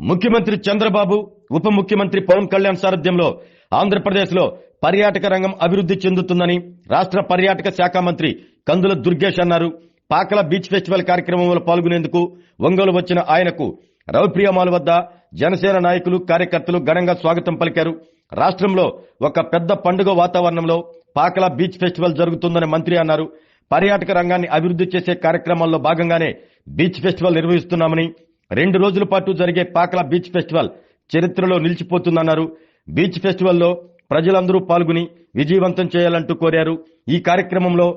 ముఖ్యమంత్రి చంద్రబాబు ఉప ముఖ్యమంత్రి పవన్ కళ్యాణ్ సారథ్యంలో ఆంధ్రప్రదేశ్లో పర్యాటక రంగం అభివృద్ధి చెందుతుందని రాష్ట్ర పర్యాటక శాఖ మంత్రి కందుల దుర్గేష్ అన్నారు. పాకల బీచ్ ఫెస్టివల్ కార్యక్రమంలో పాల్గొనేందుకు ఒంగోలు వచ్చిన ఆయనకు రవిప్రియ మాల్ వద్ద జనసేన నాయకులు కార్యకర్తలు ఘనంగా స్వాగతం పలికారు. రాష్ట్రంలో ఒక పెద్ద పండుగ వాతావరణంలో పాకల బీచ్ ఫెస్టివల్ జరుగుతుందని మంత్రి అన్నారు. పర్యాటక రంగాన్ని అభివృద్ధి చేసే కార్యక్రమాల్లో భాగంగానే బీచ్ ఫెస్టివల్ నిర్వహిస్తున్నామని, 2 రోజుల పాటు జరిగే పాకల బీచ్ ఫెస్టివల్ చరిత్రలో నిలిచిపోతుందన్నారు. బీచ్ ఫెస్టివల్లో ప్రజలందరూ పాల్గొని విజయవంతం చేయాలంటూ కోరారు. ఈ కార్యక్రమంలో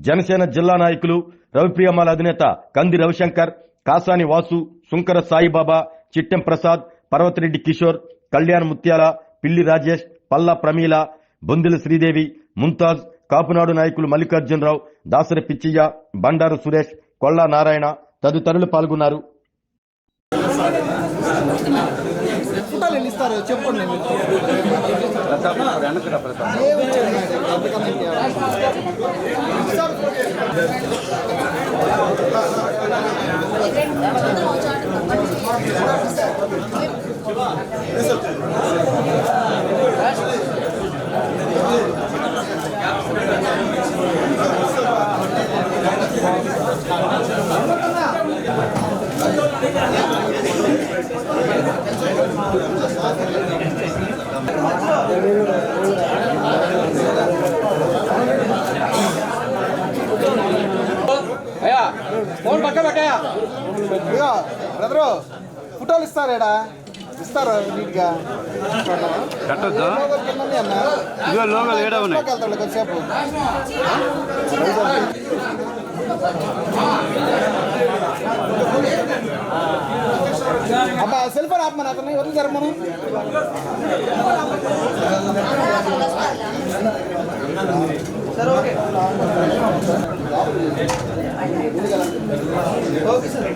జనసేన జిల్లా నాయకులు రవిప్రియమాల అధినేత కంది రవిశంకర్, కాసాని వాసు, సుంకర సాయిబాబా, చిట్టెం ప్రసాద్, పర్వతిరెడ్డి కిషోర్, కళ్యాణ్ ముత్యాల, పిల్లి రాజేష్, పల్లా ప్రమీల, బొందిల శ్రీదేవి, ముంతాజ్, కాపునాడు నాయకులు మల్లికార్జునరావు, దాసరి పిచ్చయ్య, బండారు సురేష్, కొల్లా నారాయణ తదితరులు పాల్గొన్నారు. ఫోన్ పక్క పెట్టయా బ్రదరు, ఫోటోలు ఇస్తారేడా? ఇస్తారు నీట్గా కట్టొద్దా? ఇదిగో లోగలు ఏడా ఉన్నాయి. వెళ్తాడు కొంచెంసేపు. అబ్బా సెల్ ఫోన్ ఆపమని అతను ఎవరు జరగమను. Sir okay okay sir.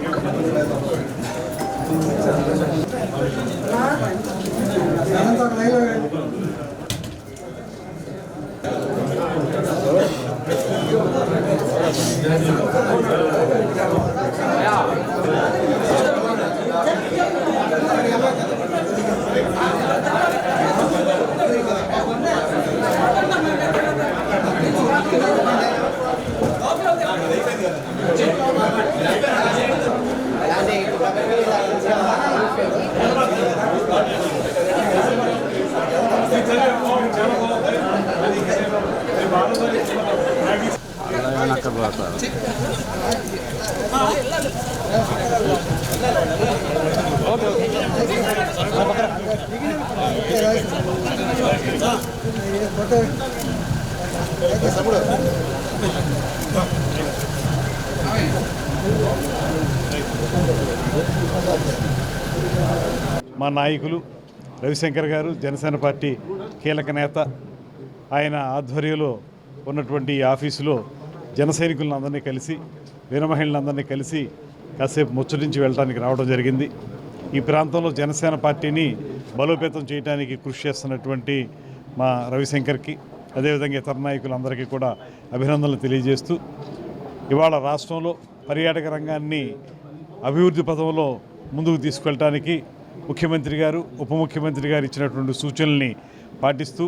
మా నాయకులు రవిశంకర్ గారు, జనసేన పార్టీ కీలక నేత, ఆయన ఆధ్వర్యంలో ఉన్నటువంటి ఈ ఆఫీసులో జన సైనికులందరినీ కలిసి, వీర మహిళలందరినీ కలిసి కాసేపు ముచ్చటించి వెళ్ళడానికి రావడం జరిగింది. ఈ ప్రాంతంలో జనసేన పార్టీని బలోపేతం చేయడానికి కృషి చేస్తున్నటువంటి మా రవిశంకర్కి, అదేవిధంగా ఇతర నాయకులందరికీ కూడా అభినందనలు తెలియజేస్తూ, ఇవాళ రాష్ట్రంలో పర్యాటక రంగాన్ని అభివృద్ధి పథంలో ముందుకు తీసుకెళ్ళటానికి ముఖ్యమంత్రి గారు, ఉప ముఖ్యమంత్రి గారు ఇచ్చినటువంటి సూచనల్ని పాటిస్తూ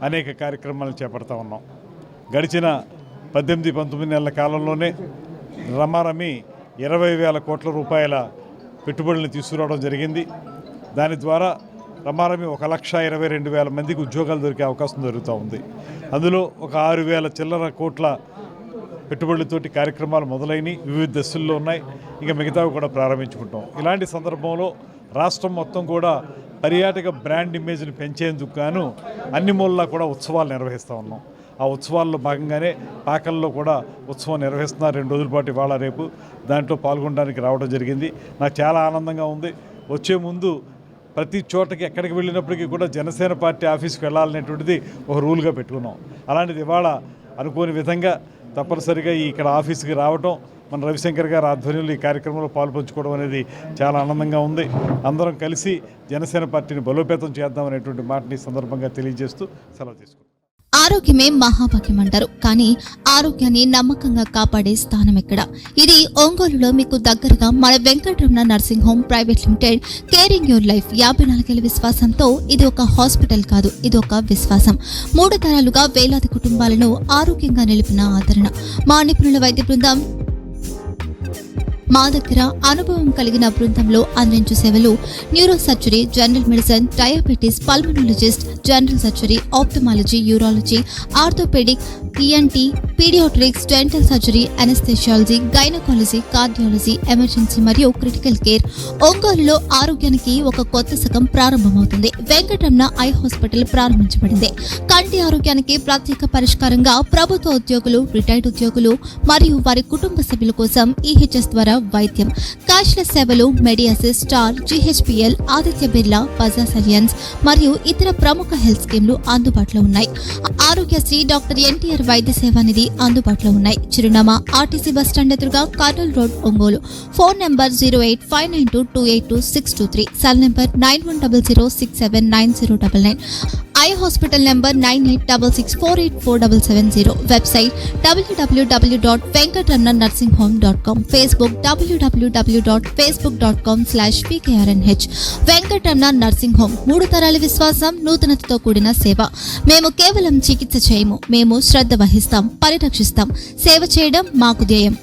అనేక కార్యక్రమాలను చేపడతా ఉన్నాం. గడిచిన 18-19 నెలల కాలంలోనే రమారమి 20,000 కోట్ల రూపాయల పెట్టుబడులను తీసుకురావడం జరిగింది. దాని ద్వారా రమారమి 1,22,000 మందికి ఉద్యోగాలు దొరికే అవకాశం జరుగుతూ ఉంది. అందులో ఒక 6,000 చిల్లర కోట్ల పెట్టుబడులతోటి కార్యక్రమాలు మొదలైనవి, వివిధ దశల్లో ఉన్నాయి. ఇంకా మిగతావి కూడా ప్రారంభించుకుంటాం. ఇలాంటి సందర్భంలో రాష్ట్రం మొత్తం కూడా పర్యాటక బ్రాండ్ ఇమేజ్ని పెంచేందుకు గాను అన్ని మూలలా కూడా ఉత్సవాలు నిర్వహిస్తూ ఉన్నాం. ఆ ఉత్సవాల్లో భాగంగానే పాకల్లో కూడా ఉత్సవం నిర్వహిస్తున్నారు. 2 రోజుల పాటు ఇవాళ రేపు దాంట్లో పాల్గొనడానికి రావడం జరిగింది. నాకు చాలా ఆనందంగా ఉంది. వచ్చే ముందు ప్రతి చోటకి ఎక్కడికి వెళ్ళినప్పటికీ కూడా జనసేన పార్టీ ఆఫీస్కి వెళ్ళాలనేటువంటిది ఒక రూల్గా పెట్టుకున్నాం. అలాంటిది ఇవాళ అనుకోని విధంగా తప్పనిసరిగా ఇక్కడ ఆఫీస్కి రావటం, మన రవిశంకర్ గారు ఆధ్వర్యంలో ఈ కార్యక్రమంలో పాల్పంచుకోవడం అనేది చాలా ఆనందంగా ఉంది. అందరం కలిసి జనసేన పార్టీని బలోపేతం చేద్దామనేటువంటి మాటని సందర్భంగా తెలియజేస్తూ సెలవు తీసుకుంటాం. ఆరోగ్యమే మహాభాగ్యం అంటారు, కానీ ఆరోగ్యాన్ని నమ్మకంగా కాపాడే స్థానం ఎక్కడ? ఇది ఒంగోలులో మీకు దగ్గరగా మన Venkataramana nursing home private limited. Caring your life 54 విశ్వాసంతో ఇది ఒక హాస్పిటల్ కాదు, ఇది ఒక విశ్వాసం. 3 తరాలుగా వేలాది కుటుంబాలను ఆరోగ్యంగా నిలిపిన ఆదరణ. మా నిపుణుల వైద్య బృందం మా దగ్గర అనుభవం కలిగిన బృందంలో అందించే సేవలు neuro surgery, general medicine, diabetes, pulmonologist, general surgery, ophthalmology, urology, orthopaedic, ENT, paediatrics, dental surgery, anaesthesiology, gynaecology, cardiology, emergency మరియు క్రిటికల్ కేర్. ఒంగోలులో ఆరోగ్యానికి ఒక కొత్త శకం ప్రారంభమవుతుంది. వెంకటరమణ ఐ హాస్పిటల్ ప్రారంభించబడింది. కంటి ఆరోగ్యానికి ప్రత్యేక పరిష్కారంగా ప్రభుత్వ ఉద్యోగులు, రిటైర్డ్ ఉద్యోగులు మరియు వారి కుటుంబ సభ్యుల కోసం ఈహెచ్ఎస్ ద్వారా వైద్యం, క్యాష్లెస్ సేవలు, Medi Assist, Star, GHPL, Aditya Birla, Bajaj Allianz మరియు ఇతర ప్రముఖ హెల్త్ స్కీమ్లు అందుబాటులో ఉన్నాయి. ఆరోగ్యశ్రీ, డాక్టర్ ఎన్టీఆర్ వైద్య సేవా నిధి అందుబాటులో ఉన్నాయి. చిరునామా ఆర్టీసీ బస్టాండ్ ఎదురుగా, Kurnool road, Ongole. Phone number 08592282623, cell number 9100679099. Eye hospital number 9866484770. Website www.venkatramanarsinghome.com. Facebook www.facebook.com/pkrnh. Venkataramana nursing home, 3 తరాల విశ్వాసం, నూతనతతో కూడిన సేవ. మేము కేవలం చికిత్స చేయము, మేము శ్రద్ధ వహిస్తాం, పరిరక్షిస్తాం. సేవ చేయడం మాకు ధ్యేయం.